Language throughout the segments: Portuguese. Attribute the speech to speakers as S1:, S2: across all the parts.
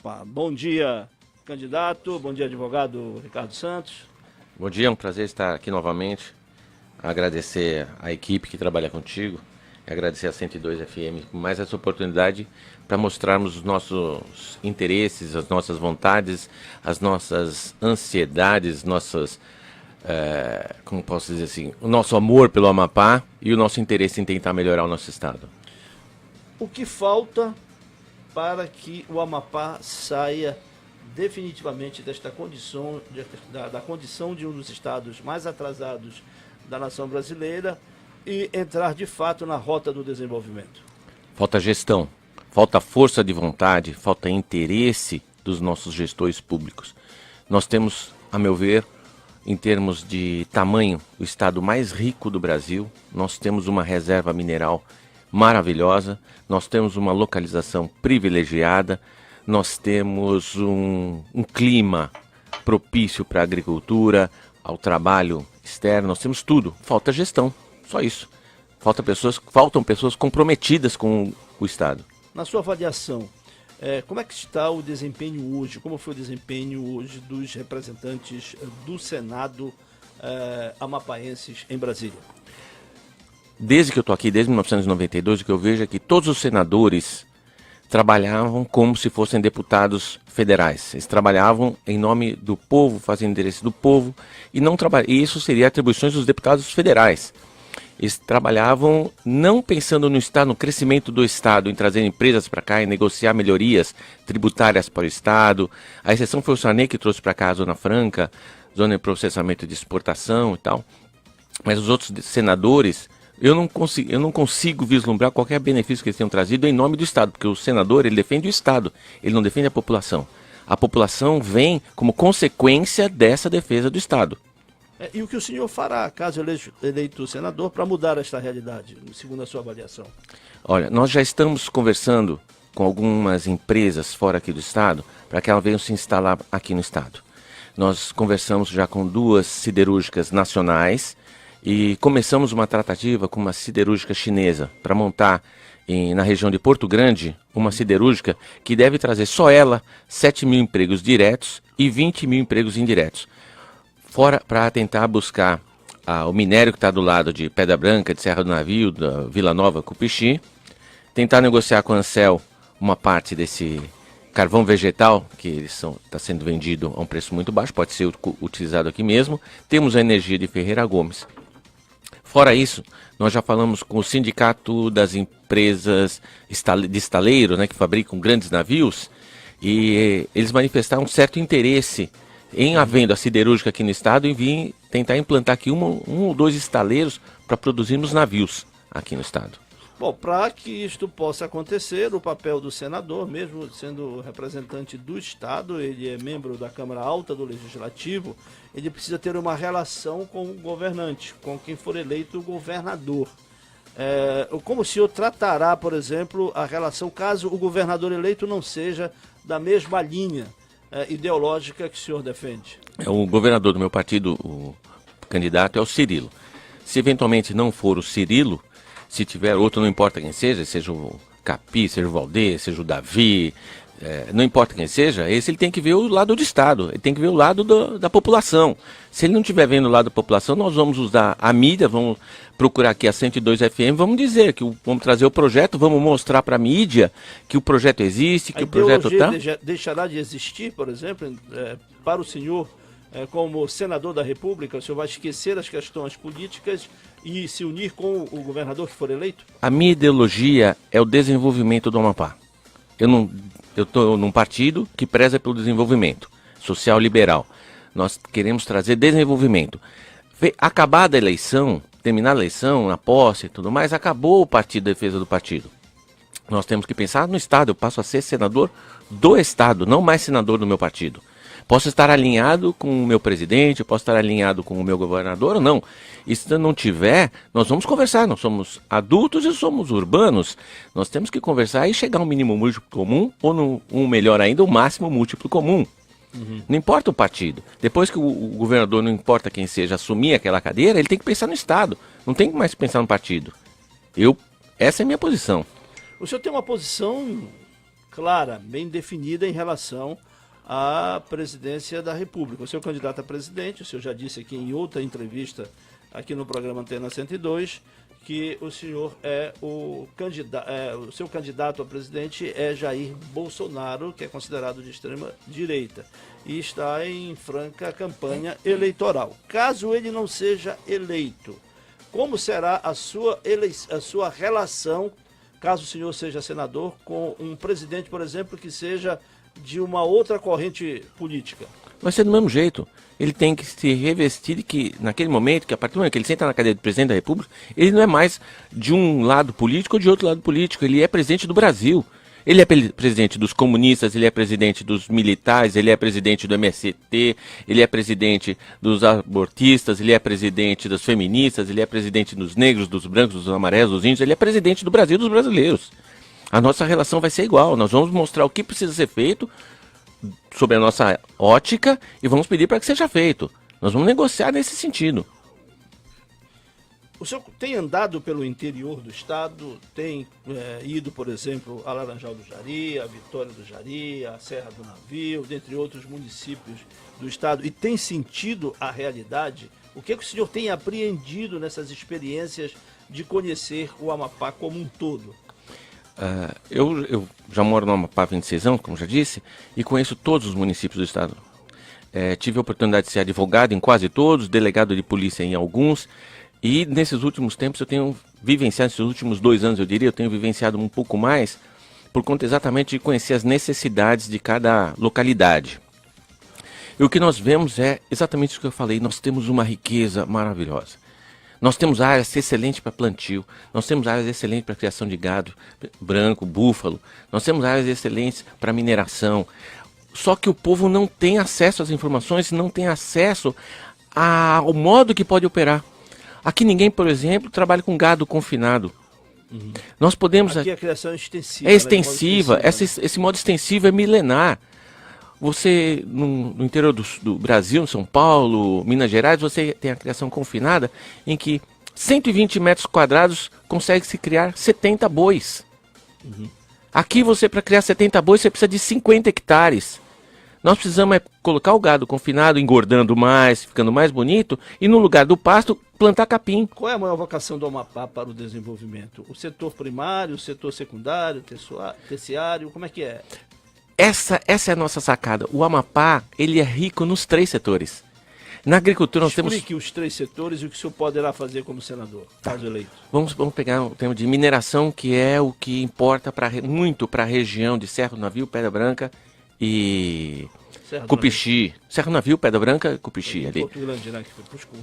S1: Amapá. Bom dia, candidato. Bom dia, advogado Ricardo Santos.
S2: Bom dia, é um prazer estar aqui novamente. Agradecer a equipe que trabalha contigo e agradecer a 102 FM por mais essa oportunidade para mostrarmos os nossos interesses, as nossas vontades, as nossas ansiedades, como posso dizer assim, o nosso amor pelo Amapá e o nosso interesse em tentar melhorar o nosso estado.
S1: O que falta para que o Amapá saia definitivamente desta condição, da condição de um dos estados mais atrasados da nação brasileira e entrar de fato na rota do desenvolvimento?
S2: Falta gestão, falta força de vontade, falta interesse dos nossos gestores públicos. Nós temos, a meu ver, em termos de tamanho, o estado mais rico do Brasil. Nós temos uma reserva mineral maravilhosa, nós temos uma localização privilegiada, nós temos um clima propício para a agricultura, ao trabalho externo, nós temos tudo. Falta gestão, só isso. Faltam pessoas comprometidas com o estado.
S1: Na sua avaliação, como é que está o desempenho hoje? Como foi o desempenho hoje dos representantes do Senado amapaenses em Brasília?
S2: Desde que eu estou aqui, desde 1992, o que eu vejo é que todos os senadores trabalhavam como se fossem deputados federais. Eles trabalhavam em nome do povo, fazendo interesse do povo, e isso seria atribuições dos deputados federais. Eles trabalhavam não pensando no estado, no crescimento do estado, em trazer empresas para cá, em negociar melhorias tributárias para o estado. A exceção foi o Sarney que trouxe para cá a Zona Franca, zona de processamento de exportação e tal. Mas os outros senadores, eu não consigo vislumbrar qualquer benefício que eles tenham trazido em nome do estado, porque o senador, ele defende o estado, ele não defende a população. A população vem como consequência dessa defesa do estado.
S1: E o que o senhor fará, caso eleito senador, para mudar esta realidade, segundo a sua avaliação?
S2: Olha, nós já estamos conversando com algumas empresas fora aqui do estado para que elas venham se instalar aqui no estado. Nós conversamos já com 2 siderúrgicas nacionais e começamos uma tratativa com uma siderúrgica chinesa para montar na região de Porto Grande uma siderúrgica que deve trazer só ela 7 mil empregos diretos e 20 mil empregos indiretos. Fora para tentar buscar o minério que está do lado de Pedra Branca, de Serra do Navio, da Vila Nova, Cupixi, tentar negociar com a Ancel uma parte desse carvão vegetal, que está sendo vendido a um preço muito baixo, pode ser utilizado aqui mesmo. Temos a energia de Ferreira Gomes. Fora isso, nós já falamos com o sindicato das empresas de estaleiro, né, que fabricam grandes navios, e eles manifestaram um certo interesse em havendo a siderúrgica aqui no estado, em vir tentar implantar aqui um ou 2 estaleiros para produzirmos navios aqui no estado.
S1: Bom, para que isto possa acontecer, o papel do senador, mesmo sendo representante do estado, ele é membro da Câmara Alta do Legislativo, ele precisa ter uma relação com o governante, com quem for eleito o governador. Como o senhor tratará, por exemplo, a relação caso o governador eleito não seja da mesma linha ideológica que o senhor defende?
S2: O governador do meu partido, o candidato, é o Cirilo. Se eventualmente não for o Cirilo, se tiver outro, não importa quem seja o Capi, seja o Valdez, seja o Davi, não importa quem seja, esse ele tem que ver o lado do estado, ele tem que ver o lado da população. Se ele não estiver vendo o lado da população, nós vamos usar a mídia, vamos procurar aqui a 102 FM, vamos dizer vamos trazer o projeto, vamos mostrar para a mídia que o projeto existe, que o projeto está...
S1: deixará de existir, por exemplo, para o senhor, como senador da República, o senhor vai esquecer as questões políticas e se unir com o governador que for eleito?
S2: A minha ideologia é o desenvolvimento do Amapá. Eu estou num partido que preza pelo desenvolvimento social liberal. Nós queremos trazer desenvolvimento. Acabada a eleição, terminar a eleição, na posse e tudo mais, acabou o partido, a defesa do partido. Nós temos que pensar no estado. Eu passo a ser senador do estado, não mais senador do meu partido. Posso estar alinhado com o meu presidente, posso estar alinhado com o meu governador ou não. E se não tiver, nós vamos conversar. Nós somos adultos e somos urbanos. Nós temos que conversar e chegar a um mínimo múltiplo comum, ou melhor ainda, o máximo múltiplo comum. Não importa o partido. Depois que o governador, não importa quem seja, assumir aquela cadeira, ele tem que pensar no estado. Não tem que mais pensar no partido. Essa é a minha posição.
S1: O senhor tem uma posição clara, bem definida em relação à presidência da República. O seu candidato a presidente, o senhor já disse aqui em outra entrevista aqui no programa Antena 102, que o senhor o seu candidato a presidente é Jair Bolsonaro, que é considerado de extrema direita, e está em franca campanha eleitoral. Caso ele não seja eleito, como será a sua relação, caso o senhor seja senador, com um presidente, por exemplo, que seja de uma outra corrente política?
S2: Vai ser do mesmo jeito. Ele tem que se revestir de que, naquele momento, que a partir do momento que ele senta na cadeira de presidente da República, ele não é mais de um lado político ou de outro lado político. Ele é presidente do Brasil. Ele é presidente dos comunistas, ele é presidente dos militares, ele é presidente do MST, ele é presidente dos abortistas, ele é presidente das feministas, ele é presidente dos negros, dos brancos, dos amarelos, dos índios, ele é presidente do Brasil e dos brasileiros. A nossa relação vai ser igual. Nós vamos mostrar o que precisa ser feito sobre a nossa ótica e vamos pedir para que seja feito. Nós vamos negociar nesse sentido.
S1: O senhor tem andado pelo interior do estado, tem ido, por exemplo, a Laranjal do Jari, a Vitória do Jari, a Serra do Navio, dentre outros municípios do estado, e tem sentido a realidade? O que o senhor tem apreendido nessas experiências de conhecer o Amapá como um todo?
S2: Eu já moro no Amapá há 26 anos, como já disse, e conheço todos os municípios do estado. Tive a oportunidade de ser advogado em quase todos, delegado de polícia em alguns, e nesses últimos tempos eu tenho vivenciado, nesses últimos 2 anos eu diria, eu tenho vivenciado um pouco mais, por conta exatamente de conhecer as necessidades de cada localidade. E o que nós vemos é exatamente isso que eu falei, nós temos uma riqueza maravilhosa. Nós temos áreas excelentes para plantio, nós temos áreas excelentes para criação de gado branco, búfalo, nós temos áreas excelentes para mineração. Só que o povo não tem acesso às informações, não tem acesso ao modo que pode operar. Aqui ninguém, por exemplo, trabalha com gado confinado.
S1: Uhum.
S2: Nós podemos...
S1: Aqui a criação é extensiva.
S2: É extensiva, esse modo extensivo é milenar. Você, no interior do Brasil, em São Paulo, Minas Gerais, você tem a criação confinada, em que 120 metros quadrados consegue-se criar 70 bois.
S1: Uhum.
S2: Aqui, para criar 70 bois, você precisa de 50 hectares. Nós precisamos colocar o gado confinado, engordando mais, ficando mais bonito, e no lugar do pasto, plantar capim.
S1: Qual é a maior vocação do Amapá para o desenvolvimento? O setor primário, o setor secundário, terciário, como é que é?
S2: Essa é a nossa sacada. O Amapá, ele é rico nos 3 setores. Na agricultura nós temos...
S1: Explique os 3 setores e o que o senhor poderá fazer como senador, caso eleito.
S2: Vamos pegar o tema de mineração, que é o que importa muito para a região de Serra do Navio, Pedra Branca e Cupixi. Serra do Navio, Pedra Branca, Cupixi ali.
S1: Porto Grande, né?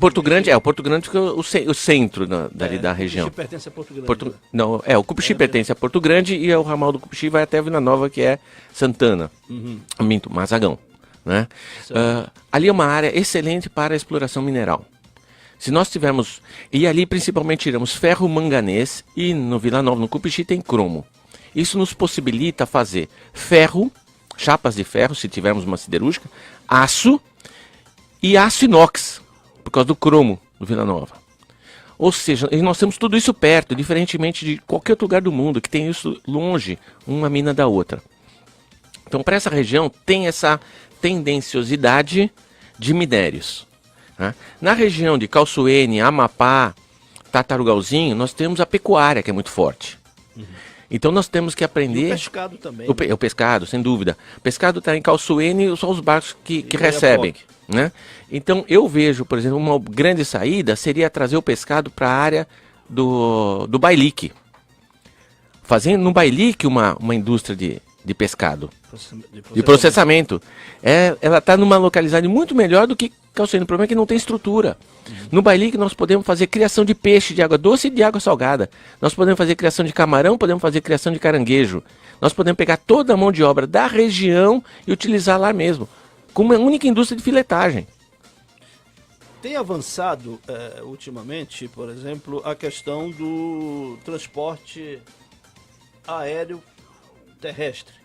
S2: Porto Grande, o Porto Grande fica o centro dali da região.
S1: O Cupixi pertence a Porto Grande.
S2: Não, o Cupixi pertence a Porto Grande e o ramal do Cupixi vai até Vila Nova, que é Santana, Mazagão. Né? Ali é uma área excelente para a exploração mineral. Se nós tivermos, e ali principalmente tiramos ferro, manganês, e no Vila Nova, no Cupixi, tem cromo. Isso nos possibilita fazer ferro, chapas de ferro, se tivermos uma siderúrgica, aço e aço inox, por causa do cromo do Vila Nova. Ou seja, nós temos tudo isso perto, diferentemente de qualquer outro lugar do mundo, que tem isso longe, uma mina da outra. Então, para essa região, tem essa tendenciosidade de minérios. Né? Na região de Calçoene, Amapá, Tartarugalzinho, nós temos a pecuária, que é muito forte. Uhum. Então nós temos que aprender...
S1: E o pescado também.
S2: O pescado, sem dúvida. O pescado está em Calçoene, são os barcos que recebem. Né? Então eu vejo, por exemplo, uma grande saída seria trazer o pescado para a área do Bailique. Fazendo no Bailique uma indústria de pescado. De processamento. Ela está numa localidade muito melhor do que Calçoene. O problema é que não tem estrutura. No Bailique nós podemos fazer criação de peixe de água doce e de água salgada. Nós podemos fazer criação de camarão, podemos fazer criação de caranguejo. Nós podemos pegar toda a mão de obra da região e utilizar lá mesmo, como uma única indústria de filetagem.
S1: Tem avançado ultimamente, por exemplo, a questão do transporte aéreo terrestre.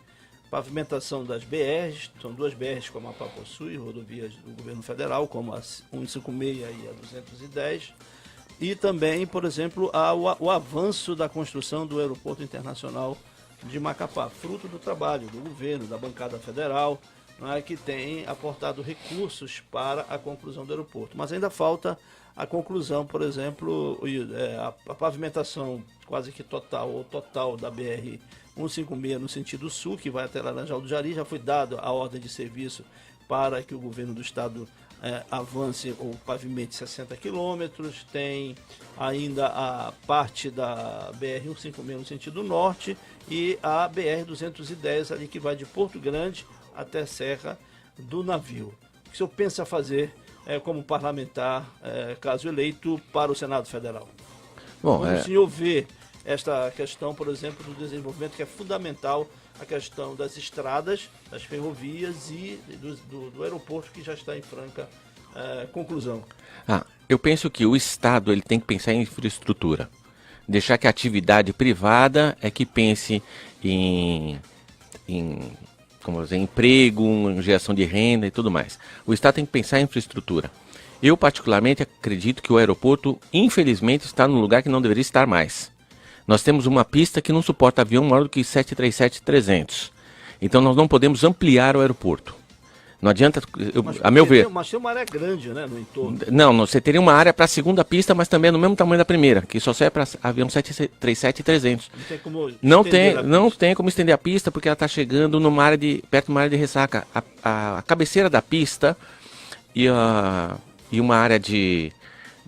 S1: Pavimentação das BRs, são 2 BRs que o Amapá possui, rodovias do governo federal, como a 156 e a 210. E também, por exemplo, o avanço da construção do aeroporto internacional de Macapá, fruto do trabalho do governo, da bancada federal, né, que tem aportado recursos para a conclusão do aeroporto. Mas ainda falta a conclusão, por exemplo, a pavimentação quase que total da BR-156 no sentido sul, que vai até Laranjal do Jari. Já foi dado a ordem de serviço para que o governo do estado avance ou pavimente 60 quilômetros. Tem ainda a parte da BR-156 no sentido norte e a BR-210 ali que vai de Porto Grande até Serra do Navio. O que o senhor pensa fazer como parlamentar, caso eleito, para o Senado Federal?
S2: Bom,
S1: como o senhor vê esta questão, por exemplo, do desenvolvimento, que é fundamental, a questão das estradas, das ferrovias e do aeroporto, que já está em franca conclusão?
S2: Eu penso que o Estado ele tem que pensar em infraestrutura. Deixar que a atividade privada é que pense em como dizer, emprego, em geração de renda e tudo mais. O Estado tem que pensar em infraestrutura. Eu, particularmente, acredito que o aeroporto, infelizmente, está num lugar que não deveria estar mais. Nós temos uma pista que não suporta avião maior do que 737-300. Então, nós não podemos ampliar o aeroporto. Não adianta, a meu ver...
S1: Mas tem uma área grande, né, no entorno.
S2: Não, você teria uma área para a segunda pista, mas também é no mesmo tamanho da primeira, que só serve para avião 737-300.
S1: Não tem como
S2: não tem como estender a pista, porque ela está chegando perto de uma área de ressaca. A cabeceira da pista e uma área de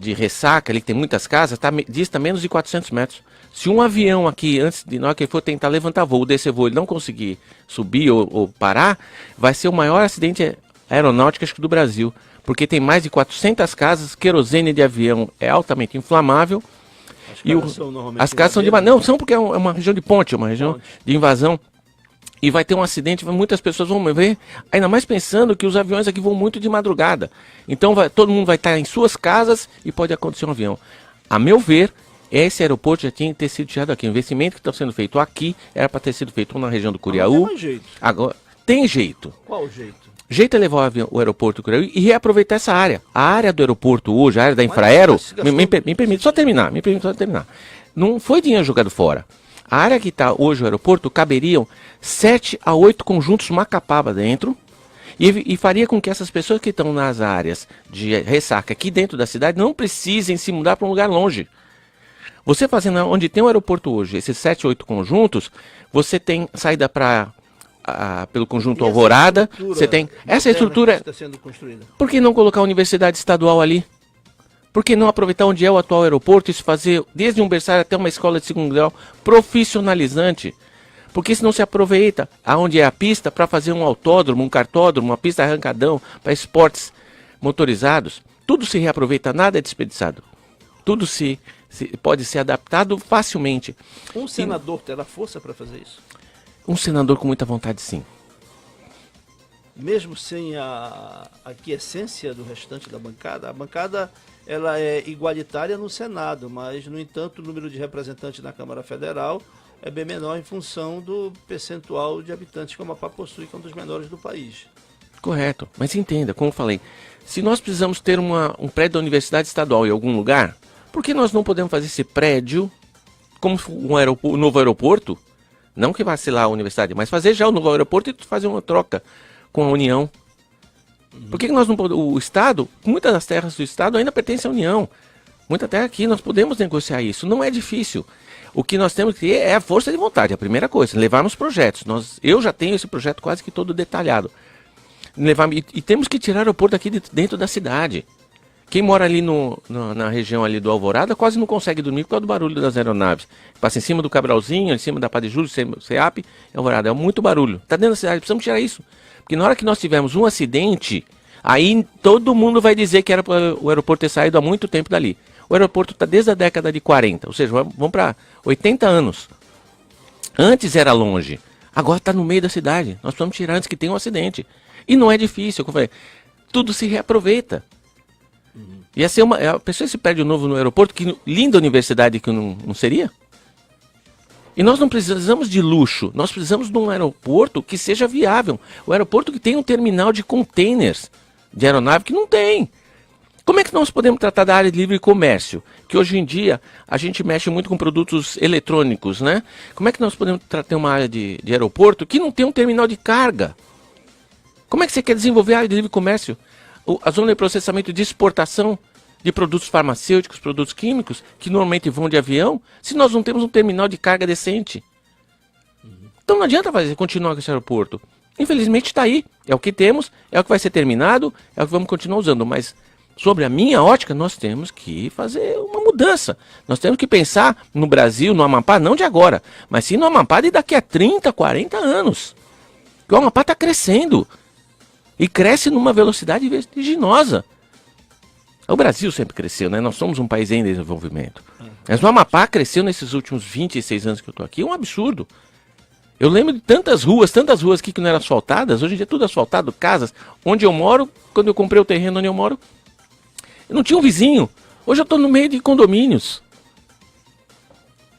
S2: ressaca, ali que tem muitas casas, dista menos de 400 metros. Se um avião aqui, na hora que ele for tentar levantar voo, descer voo, ele não conseguir subir ou parar, vai ser o maior acidente aeronáutico do Brasil. Porque tem mais de 400 casas, querosene de avião é altamente inflamável. As casas são de... Não, são porque é uma região de ponte, uma região de invasão. E vai ter um acidente, muitas pessoas vão ver, ainda mais pensando que os aviões aqui vão muito de madrugada. Então todo mundo vai estar em suas casas e pode acontecer um avião. A meu ver, esse aeroporto já tinha que ter sido tirado aqui. O investimento que está sendo feito aqui era para ter sido feito na região do Curiaú.
S1: Não tem jeito.
S2: Agora, tem jeito.
S1: Qual o jeito?
S2: Jeito é levar o aeroporto do Curiaú e reaproveitar essa área. A área do aeroporto hoje, a área da Infraero, me permite só terminar. Não foi dinheiro jogado fora. A área que está hoje o aeroporto caberiam 7 a 8 conjuntos Macapaba dentro e faria com que essas pessoas que estão nas áreas de ressaca aqui dentro da cidade não precisem se mudar para um lugar longe. Você fazendo onde tem o aeroporto hoje, esses 7, 8 conjuntos, você tem saída pelo conjunto Alvorada, você tem essa estrutura.
S1: Está sendo construída.
S2: Por que não colocar a universidade estadual ali? Por que não aproveitar onde é o atual aeroporto e fazer desde um berçário até uma escola de segundo grau profissionalizante? Porque se não se aproveita aonde é a pista para fazer um autódromo, um kartódromo, uma pista arrancadão para esportes motorizados, tudo se reaproveita, nada é desperdiçado. Tudo pode ser adaptado facilmente.
S1: Um senador terá força para fazer isso?
S2: Um senador com muita vontade, sim.
S1: Mesmo sem a aquiescência do restante da bancada, a bancada ela é igualitária no Senado, mas, no entanto, o número de representantes na Câmara Federal é bem menor em função do percentual de habitantes que o Amapá possui, que é um dos menores do país.
S2: Correto, mas entenda, como eu falei, se nós precisamos ter um prédio da Universidade Estadual em algum lugar, por que nós não podemos fazer esse prédio como um novo aeroporto? Não que vá ser lá a universidade, mas fazer já o novo aeroporto e fazer uma troca com a União. Por que nós não podemos? O Estado, muitas das terras do Estado ainda pertencem à União. Muita terra aqui, nós podemos negociar isso. Não é difícil. O que nós temos que ter é a força de vontade, a primeira coisa. Levarmos projetos. Eu já tenho esse projeto quase que todo detalhado. E temos que tirar o aeroporto aqui dentro da cidade. Quem mora ali na região ali do Alvorada quase não consegue dormir por causa do barulho das aeronaves. Passa em cima do Cabralzinho, em cima da Padre Júlio, CEAP, Alvorada. É muito barulho. Está dentro da cidade, precisamos tirar isso. Porque na hora que nós tivermos um acidente, aí todo mundo vai dizer que era para o aeroporto ter saído há muito tempo dali. O aeroporto está desde a década de 40, ou seja, vamos para 80 anos. Antes era longe, agora está no meio da cidade. Nós precisamos tirar antes que tenha um acidente. E não é difícil, como eu falei, tudo se reaproveita. Ia ser a pessoa se perde de novo no aeroporto, que linda universidade que não seria? E nós não precisamos de luxo, nós precisamos de um aeroporto que seja viável. O aeroporto que tem um terminal de containers de aeronave que não tem. Como é que nós podemos tratar da área de livre comércio? Que hoje em dia a gente mexe muito com produtos eletrônicos, né? Como é que nós podemos ter uma área de aeroporto que não tem um terminal de carga? Como é que você quer desenvolver a área de livre comércio? A zona de processamento de exportação de produtos farmacêuticos, produtos químicos, que normalmente vão de avião, se nós não temos um terminal de carga decente. Então não adianta continuar com esse aeroporto. Infelizmente está aí, é o que temos, é o que vai ser terminado, é o que vamos continuar usando, mas sobre a minha ótica nós temos que fazer uma mudança. Nós temos que pensar no Brasil, no Amapá, não de agora, mas sim no Amapá de daqui a 30, 40 anos. Porque o Amapá está crescendo e cresce numa velocidade vertiginosa. O Brasil sempre cresceu, né? Nós somos um país em desenvolvimento. Mas o Amapá cresceu nesses últimos 26 anos que eu estou aqui, é um absurdo. Eu lembro de tantas ruas aqui que não eram asfaltadas, hoje em dia é tudo asfaltado, casas. Onde eu moro, quando eu comprei o terreno onde eu moro, eu não tinha um vizinho. Hoje eu estou no meio de condomínios.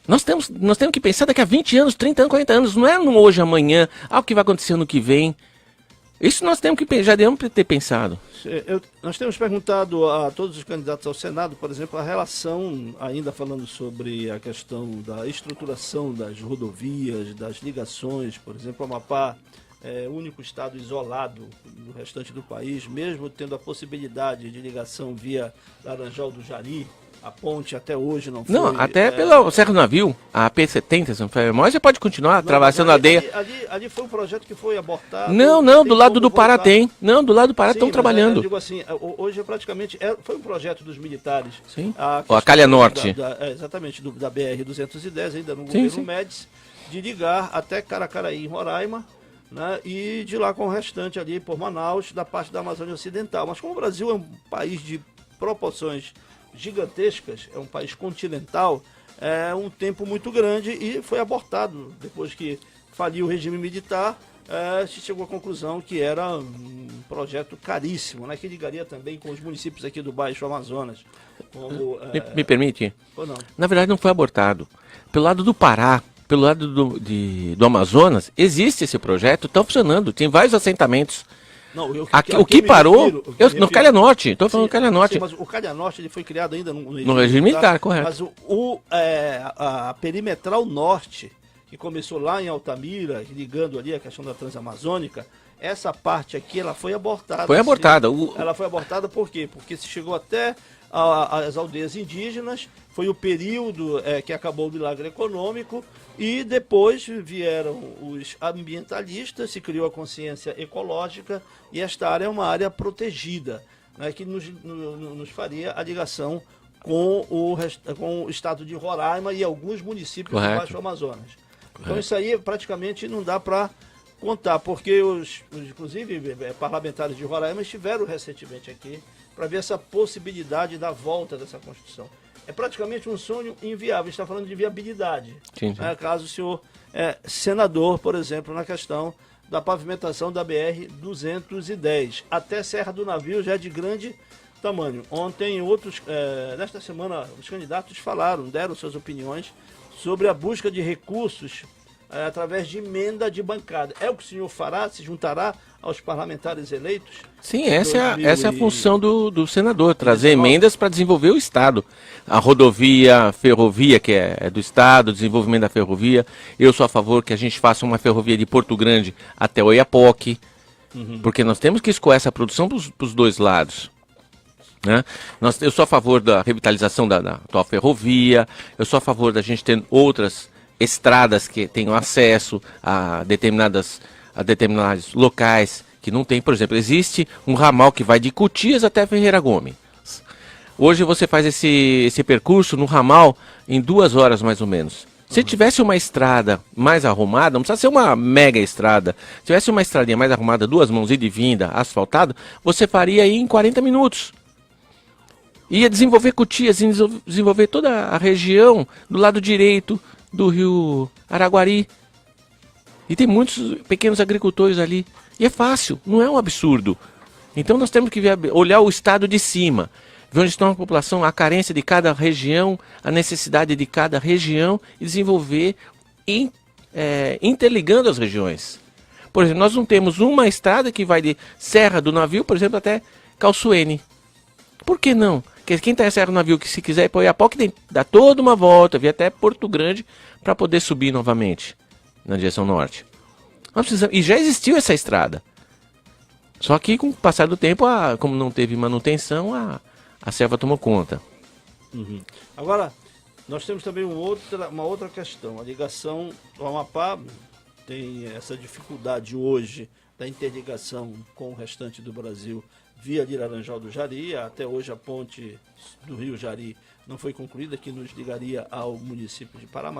S2: Nós temos que pensar daqui a 20 anos, 30 anos, 40 anos, não é no hoje, amanhã, o que vai acontecer no que vem. Isso nós temos que já devemos ter pensado.
S1: Nós temos perguntado a todos os candidatos ao Senado, por exemplo, a relação, ainda falando sobre a questão da estruturação das rodovias, das ligações, por exemplo, o Amapá é o único estado isolado do restante do país, mesmo tendo a possibilidade de ligação via Laranjal do Jari. A ponte até hoje não foi...
S2: Não, até pela Serra do Navio, a P70, se não foi memória, você pode continuar atravessando a aldeia.
S1: Ali foi um projeto que foi abortado.
S2: Não, do lado do Pará tem. Não, do lado do Pará estão trabalhando.
S1: Eu digo assim, hoje praticamente foi um projeto dos militares.
S2: Sim. A Calha Norte.
S1: Exatamente, da BR-210, ainda no governo Médici, de ligar até Caracaraí, em Roraima, né, e de lá com o restante ali por Manaus, da parte da Amazônia Ocidental. Mas como o Brasil é um país de proporções gigantescas, é um país continental, é um tempo muito grande e foi abortado. Depois que faliu o regime militar, se chegou à conclusão que era um projeto caríssimo, né, que ligaria também com os municípios aqui do Baixo Amazonas. Como,
S2: me permite?
S1: Ou não?
S2: Na verdade não foi abortado. Pelo lado do Pará, pelo lado do Amazonas, existe esse projeto, está funcionando, tem vários assentamentos.
S1: Não,
S2: o que parou, no Calha Norte, estou falando do Calha Norte.
S1: Sim, mas o Calha Norte ele foi criado ainda
S2: no regime militar, correto.
S1: Mas a Perimetral Norte, que começou lá em Altamira, ligando ali a questão da Transamazônica, essa parte aqui ela foi abortada.
S2: Foi abortada.
S1: Ela foi abortada por quê? Porque se chegou até as aldeias indígenas, foi o período que acabou o milagre econômico, e depois vieram os ambientalistas, se criou a consciência ecológica, e esta área é uma área protegida, né, que nos faria a ligação com o estado de Roraima e alguns municípios do Baixo Amazonas. Então isso aí praticamente não dá para contar, porque inclusive parlamentares de Roraima estiveram recentemente aqui para ver essa possibilidade da volta dessa construção. É praticamente um sonho inviável, está falando de viabilidade.
S2: Sim.
S1: Caso o senhor é senador, por exemplo, na questão da pavimentação da BR-210. Até Serra do Navio já é de grande tamanho. Ontem, nesta semana, os candidatos deram suas opiniões sobre a busca de recursos através de emenda de bancada. É o que o senhor fará? Se juntará aos parlamentares eleitos?
S2: Sim, essa é a função do senador, trazer emendas para desenvolver o Estado. A rodovia, a ferrovia, que é do Estado, o desenvolvimento da ferrovia. Eu sou a favor que a gente faça uma ferrovia de Porto Grande até Oiapoque, porque nós temos que escoar essa produção para os dois lados. Né? Eu sou a favor da revitalização da atual ferrovia, eu sou a favor da gente ter outras estradas que tenham acesso a determinados locais que não tem. Por exemplo, existe um ramal que vai de Cotias até Ferreira Gomes. Hoje você faz esse percurso no ramal em 2 horas mais ou menos. Se tivesse uma estrada mais arrumada, não precisa ser uma mega estrada, se tivesse uma estradinha mais arrumada, 2 mãos ida e vinda, asfaltado, você faria aí em 40 minutos. Ia desenvolver Cotias, desenvolver toda a região do lado direito do rio Araguari. E tem muitos pequenos agricultores ali. E é fácil, não é um absurdo. Então nós temos que olhar o estado de cima, ver onde está a população, a carência de cada região, a necessidade de cada região e desenvolver interligando as regiões. Por exemplo, nós não temos uma estrada que vai de Serra do Navio, por exemplo, até Calçoene. Por que não? Porque quem terceira o navio que se quiser ir para o Oiapoque tem dá toda uma volta, vir até Porto Grande para poder subir novamente na direção norte. Nós precisamos, e já existiu essa estrada. Só que com o passar do tempo, como não teve manutenção, a selva tomou conta.
S1: Uhum. Agora, nós temos também uma outra questão. A ligação do Amapá tem essa dificuldade hoje da interligação com o restante do Brasil via de Laranjal do Jari. Até hoje a ponte do Rio Jari não foi concluída, que nos ligaria ao município de Pará,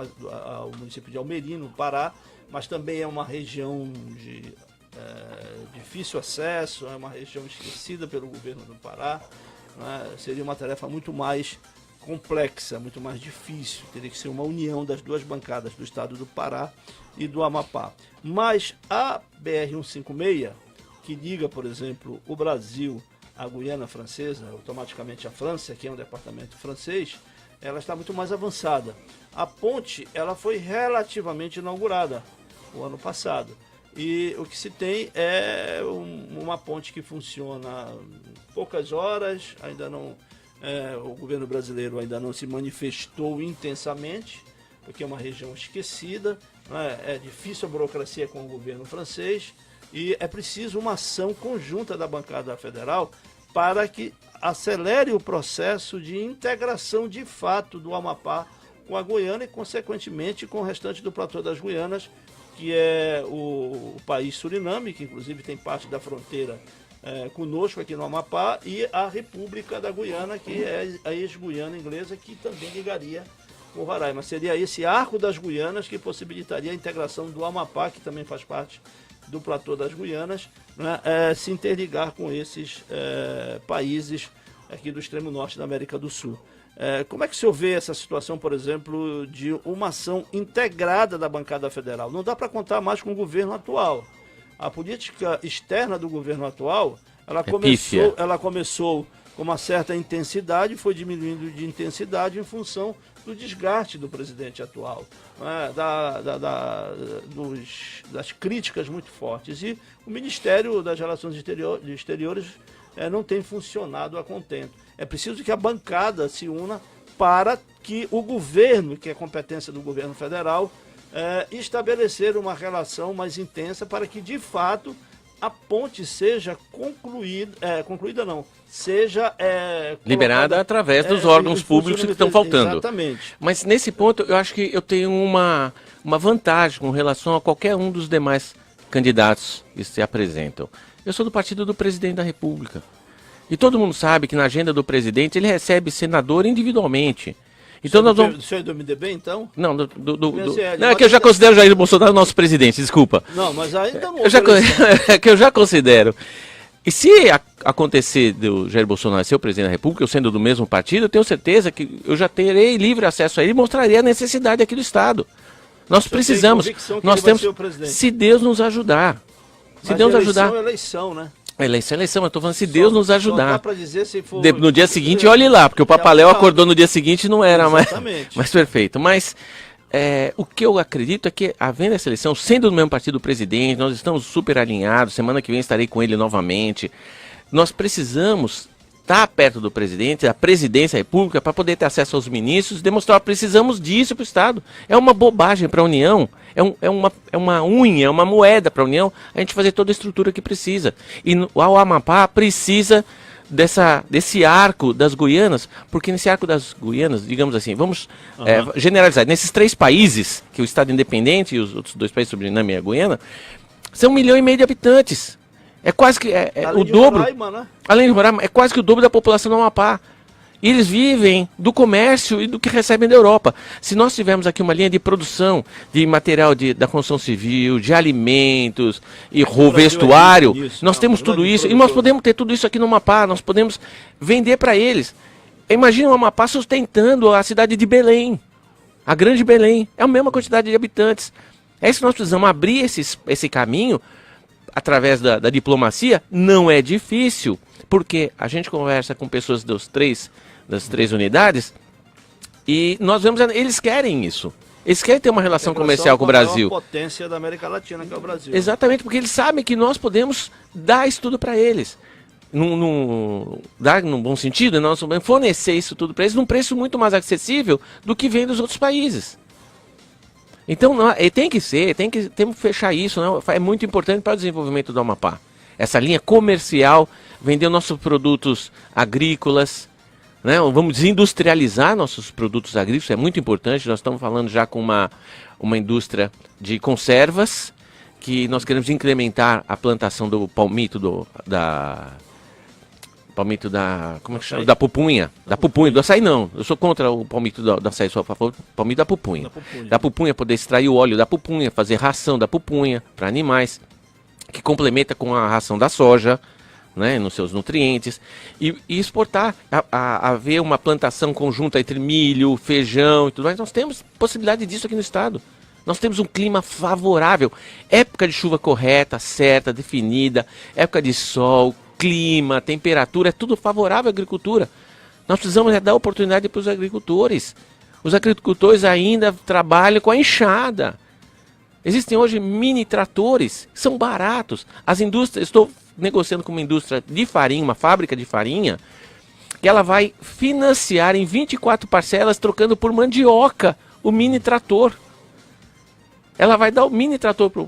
S1: ao município de Almerim, no Pará, mas também é uma região de difícil acesso, é uma região esquecida pelo governo do Pará, né? Seria uma tarefa muito mais complexa, muito mais difícil, teria que ser uma união das duas bancadas, do estado do Pará e do Amapá. Mas a BR-156, que liga, por exemplo, o Brasil à Guiana Francesa, automaticamente à França, que é um departamento francês, ela está muito mais avançada. A ponte, ela foi relativamente inaugurada o ano passado. E o que se tem é uma ponte que funciona poucas horas, ainda não, o governo brasileiro ainda não se manifestou intensamente, porque é uma região esquecida, né? É difícil a burocracia com o governo francês e é preciso uma ação conjunta da bancada federal para que acelere o processo de integração de fato do Amapá com a Guiana e, consequentemente, com o restante do platô das Guianas, que é o país Suriname, que inclusive tem parte da fronteira conosco aqui no Amapá, e a República da Guiana, que é a ex-Guiana inglesa, que também ligaria com o Roraima. Seria esse arco das Guianas que possibilitaria a integração do Amapá, que também faz parte do platô das Guianas, né, se interligar com esses países aqui do extremo norte da América do Sul. Como é que o senhor vê essa situação, por exemplo, de uma ação integrada da bancada federal? Não dá para contar mais com o governo atual. A política externa do governo atual, ela começou com uma certa intensidade, foi diminuindo de intensidade em função do desgaste do presidente atual, né, das críticas muito fortes. E o Ministério das Relações Exteriores não tem funcionado a contento. É preciso que a bancada se una para que o governo, que é competência do governo federal, estabelecer uma relação mais intensa para que, de fato, a ponte seja seja
S2: liberada através dos órgãos públicos que estão faltando.
S1: Exatamente.
S2: Mas nesse ponto eu acho que eu tenho uma vantagem com relação a qualquer um dos demais candidatos que se apresentam. Eu sou do partido do presidente da República. E todo mundo sabe que na agenda do presidente ele recebe senador individualmente. Então nós vamos...
S1: O senhor é do MDB, então?
S2: Não, não, é que eu já considero Jair Bolsonaro nosso presidente, desculpa.
S1: Não, mas ainda não.
S2: É que eu já considero. E se acontecer do Jair Bolsonaro ser o presidente da República, eu sendo do mesmo partido, eu tenho certeza que eu já terei livre acesso a ele e mostraria a necessidade aqui do Estado. Nós precisamos, nós temos, se Deus nos ajudar. Se Deus nos ajudar.
S1: Eleição, né?
S2: Eleição, eu estou falando se Deus nos ajudar.
S1: Só dá pra dizer se for...
S2: No dia seguinte, olhe lá, porque o Papaléu acordou no dia seguinte e não era mais perfeito. Mas o que eu acredito é que, havendo essa eleição, sendo do mesmo partido do presidente, nós estamos super alinhados, semana que vem estarei com ele novamente. Nós precisamos estar perto do presidente, da presidência da República, para poder ter acesso aos ministros e demonstrar que precisamos disso para o Estado. É uma bobagem para a União. É uma unha, é uma moeda para a União a gente fazer toda a estrutura que precisa. E o Amapá precisa desse arco das Guianas, porque nesse arco das Guianas, digamos assim, vamos generalizar, nesses 3 países, que é o Estado independente e os outros 2 países, Suriname e a Guiana, são 1,5 milhão de habitantes. É quase que o dobro. Roraima, né? Além de Roraima, é quase que o dobro da população do Amapá. E eles vivem do comércio e do que recebem da Europa. Se nós tivermos aqui uma linha de produção de material da construção civil, de alimentos e vestuário, nós temos tudo isso. E nós podemos ter tudo isso aqui no Amapá, nós podemos vender para eles. Imagina o Amapá sustentando a cidade de Belém, a grande Belém. É a mesma quantidade de habitantes. É isso que nós precisamos, abrir esse caminho através da diplomacia. Não é difícil, porque a gente conversa com pessoas das três unidades e nós vemos, eles querem isso. Eles querem ter uma relação comercial com o Brasil.
S1: A potência da América Latina, que é o Brasil.
S2: Exatamente, porque eles sabem que nós podemos dar isso tudo para eles. num bom sentido, nós vamos fornecer isso tudo para eles num preço muito mais acessível do que vem dos outros países. Então, temos que fechar isso, né? É muito importante para o desenvolvimento do Amapá. Essa linha comercial, vender nossos produtos agrícolas, né? Vamos desindustrializar nossos produtos agrícolas, é muito importante. Nós estamos falando já com uma indústria de conservas, que nós queremos incrementar a plantação do palmito como é que chama? Da pupunha, do açaí não. Eu sou contra o palmito do açaí, sou a favor do palmito da pupunha. Da pupunha, poder extrair o óleo da pupunha, fazer ração da pupunha para animais, que complementa com a ração da soja, né, nos seus nutrientes, e exportar, haver uma plantação conjunta entre milho, feijão e tudo mais. Nós temos possibilidade disso aqui no estado. Nós temos um clima favorável, época de chuva correta, certa, definida, época de sol, clima, temperatura, é tudo favorável à agricultura. Nós precisamos dar oportunidade para os agricultores. Os agricultores ainda trabalham com a enxada. Existem hoje mini tratores, são baratos. As indústrias, estou negociando com uma indústria de farinha, uma fábrica de farinha, que ela vai financiar em 24 parcelas, trocando por mandioca o mini trator. Ela vai dar o mini trator para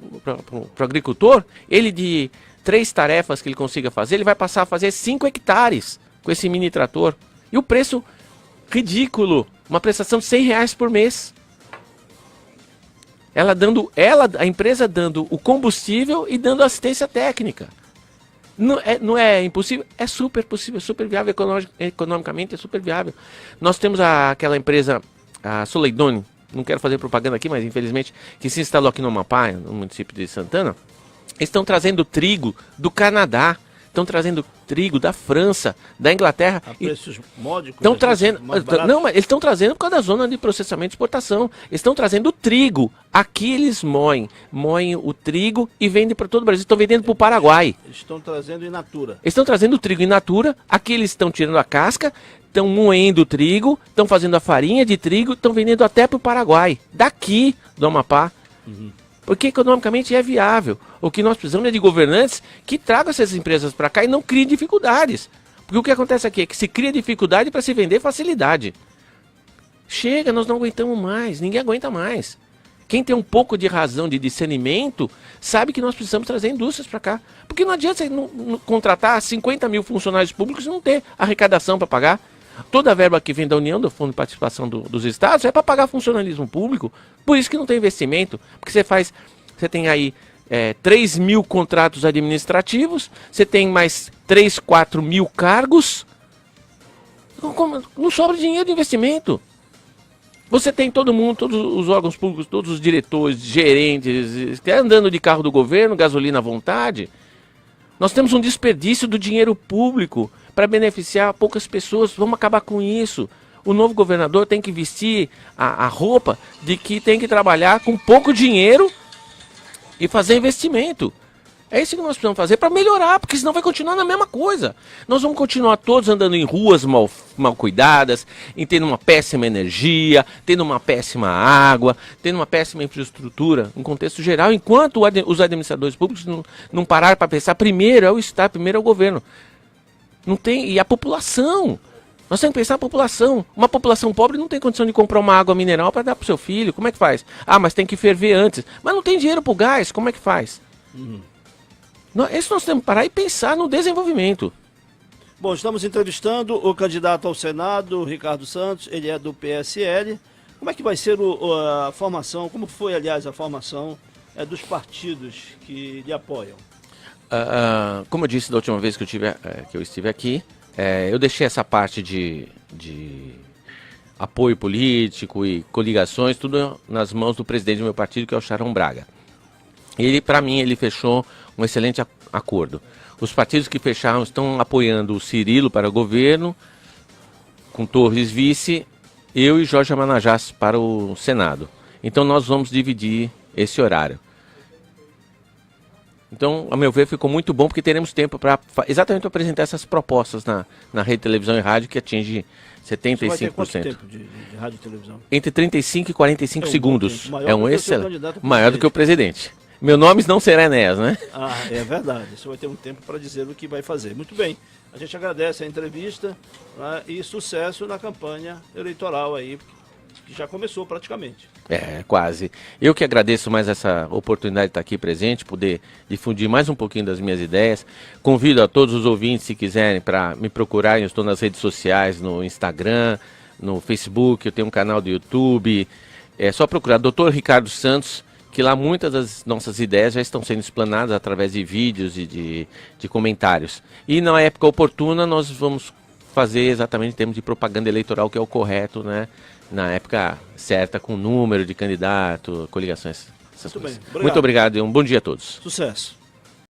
S2: o agricultor, ele de 3 tarefas que ele consiga fazer, ele vai passar a fazer 5 hectares com esse mini trator. E o preço ridículo, uma prestação de R$100 por mês. A empresa dando o combustível e dando assistência técnica. Não é impossível? É super possível, é super viável, economicamente é super viável. Nós temos aquela empresa, a Soleidone, não quero fazer propaganda aqui, mas infelizmente, que se instalou aqui no Amapá, no município de Santana. Estão trazendo trigo do Canadá, estão trazendo trigo da França, da Inglaterra.
S1: A preços módicos?
S2: Estão trazendo. Não, mas eles estão trazendo por causa da zona de processamento e exportação. Eles estão trazendo trigo. Aqui eles moem o trigo e vendem para todo o Brasil. Estão vendendo para o Paraguai.
S1: Eles estão trazendo in natura.
S2: Eles estão trazendo o trigo in natura. Aqui eles estão tirando a casca, estão moendo o trigo, estão fazendo a farinha de trigo, estão vendendo até para o Paraguai. Daqui do Amapá. Porque economicamente é viável. O que nós precisamos é de governantes que tragam essas empresas para cá e não criem dificuldades. Porque o que acontece aqui é que se cria dificuldade para se vender facilidade. Chega, nós não aguentamos mais, ninguém aguenta mais. Quem tem um pouco de razão, de discernimento, sabe que nós precisamos trazer indústrias para cá. Porque não adianta você contratar 50 mil funcionários públicos e não ter arrecadação para pagar. Toda a verba que vem da União, do Fundo de Participação dos Estados, é para pagar funcionalismo público. Por isso que não tem investimento. Porque você tem aí 3 mil contratos administrativos, você tem mais 3, 4 mil cargos. Não sobra dinheiro de investimento. Você tem todo mundo, todos os órgãos públicos, todos os diretores, gerentes, andando de carro do governo, gasolina à vontade. Nós temos um desperdício do dinheiro público para beneficiar poucas pessoas. Vamos acabar com isso. O novo governador tem que vestir a roupa de que tem que trabalhar com pouco dinheiro e fazer investimento. É isso que nós precisamos fazer para melhorar, porque senão vai continuar na mesma coisa. Nós vamos continuar todos andando em ruas mal cuidadas, tendo uma péssima energia, tendo uma péssima água, tendo uma péssima infraestrutura, em contexto geral, enquanto os administradores públicos não pararam para pensar, primeiro é o Estado, primeiro é o governo. E a população. Nós temos que pensar na população. Uma população pobre não tem condição de comprar uma água mineral para dar para o seu filho. Como é que faz? Ah, mas tem que ferver antes. Mas não tem dinheiro para o gás. Como é que faz? Isso nós temos que parar e pensar no desenvolvimento.
S1: Bom, estamos entrevistando o candidato ao Senado, Ricardo Santos. Ele é do PSL. Como é que vai ser a formação? Como foi, aliás, a formação dos partidos que lhe apoiam?
S2: Como eu disse da última vez que eu estive aqui, eu deixei essa parte de apoio político e coligações tudo nas mãos do presidente do meu partido, que é o Charão Braga. Para mim, ele fechou um excelente acordo. Os partidos que fecharam estão apoiando o Cirilo para o governo, com Torres vice, eu e Jorge Amanajás para o Senado. Então nós vamos dividir esse horário. Então, a meu ver, ficou muito bom, porque teremos tempo para exatamente apresentar essas propostas na rede, televisão e rádio, que atinge 75%.
S1: Você vai ter quanto tempo de rádio e televisão?
S2: Entre 35 e 45 segundos.
S1: Maior
S2: é um excelente. Maior do que o presidente. Meu nome não será Enéas, né?
S1: Ah, é verdade. Você vai ter um tempo para dizer o que vai fazer. Muito bem. A gente agradece a entrevista, né, e sucesso na campanha eleitoral aí, que já começou praticamente.
S2: É, quase. Eu que agradeço mais essa oportunidade de estar aqui presente, poder difundir mais um pouquinho das minhas ideias. Convido a todos os ouvintes, se quiserem, para me procurarem. Eu estou nas redes sociais, no Instagram, no Facebook, eu tenho um canal do YouTube. É só procurar Dr. Ricardo Santos, que lá muitas das nossas ideias já estão sendo explanadas através de vídeos e de comentários. E na época oportuna nós vamos fazer exatamente em termos de propaganda eleitoral, que é o correto, né? Na época certa, com número de candidato, coligações, essas coisas.
S1: Bem,
S2: Muito obrigado e um bom dia a todos.
S1: Sucesso.